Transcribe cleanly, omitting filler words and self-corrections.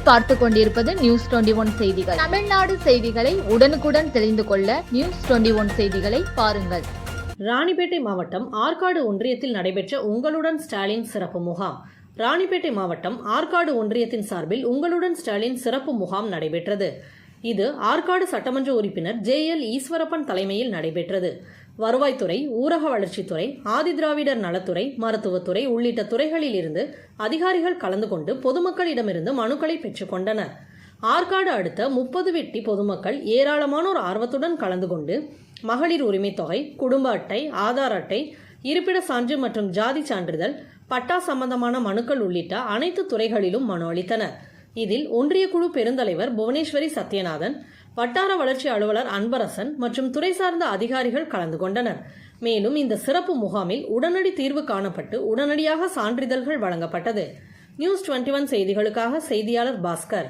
நீங்கள் பார்த்து கொண்டிருப்பது நியூஸ் 21 செய்திகள். தமிழ்நாடு செய்திகளை உடனுக்குடன் தெரிந்து கொள்ள நியூஸ் 21 செய்திகளை பாருங்கள். ராணிப்பேட்டை மாவட்டம் ஆற்காடு ஒன்றியத்தில் நடைபெற்ற உங்களுடன் ஸ்டாலின் சிறப்பு முகாம். ராணிப்பேட்டை மாவட்டம் ஆற்காடு ஒன்றியத்தின் சார்பில் உங்களுடன் ஸ்டாலின் சிறப்பு முகாம் நடைபெற்றது. இது ஆற்காடு சட்டமன்ற உறுப்பினர் JL ஈஸ்வரப்பன் தலைமையில் நடைபெற்றது. வருவாய்த்துறை, ஊரக வளர்ச்சித்துறை, ஆதிதிராவிடர் நலத்துறை, மருத்துவத்துறை உள்ளிட்ட துறைகளில் இருந்து அதிகாரிகள் கலந்து கொண்டு பொதுமக்களிடமிருந்து மனுக்களை பெற்றுக்கொண்டனர். ஆற்காடு அடுத்த 30 வெட்டி பொதுமக்கள் ஏராளமானோர் ஆர்வத்துடன் கலந்து கொண்டு மகளிர் உரிமை தொகை, குடும்ப அட்டை, ஆதார் அட்டை, இருப்பிட சான்று மற்றும் ஜாதி சான்றிதழ், பட்டா சம்பந்தமான மனுக்கள் உள்ளிட்ட அனைத்து துறைகளிலும் மனு அளித்தனர். இதில் ஒன்றிய குழு பெருந்தலைவர் புவனேஸ்வரி சத்யநாதன், வட்டார வளர்ச்சி அலுவலர் அன்பரசன் மற்றும் துறை சார்ந்த அதிகாரிகள் கலந்து கொண்டனர். மேலும் இந்த சிறப்பு முகாமில் உடனடி தீர்வு காணப்பட்டு உடனடியாக சான்றிதழ்கள் வழங்கப்பட்டது. நியூஸ் 21 செய்திகளுக்காக செய்தியாளர் பாஸ்கர்.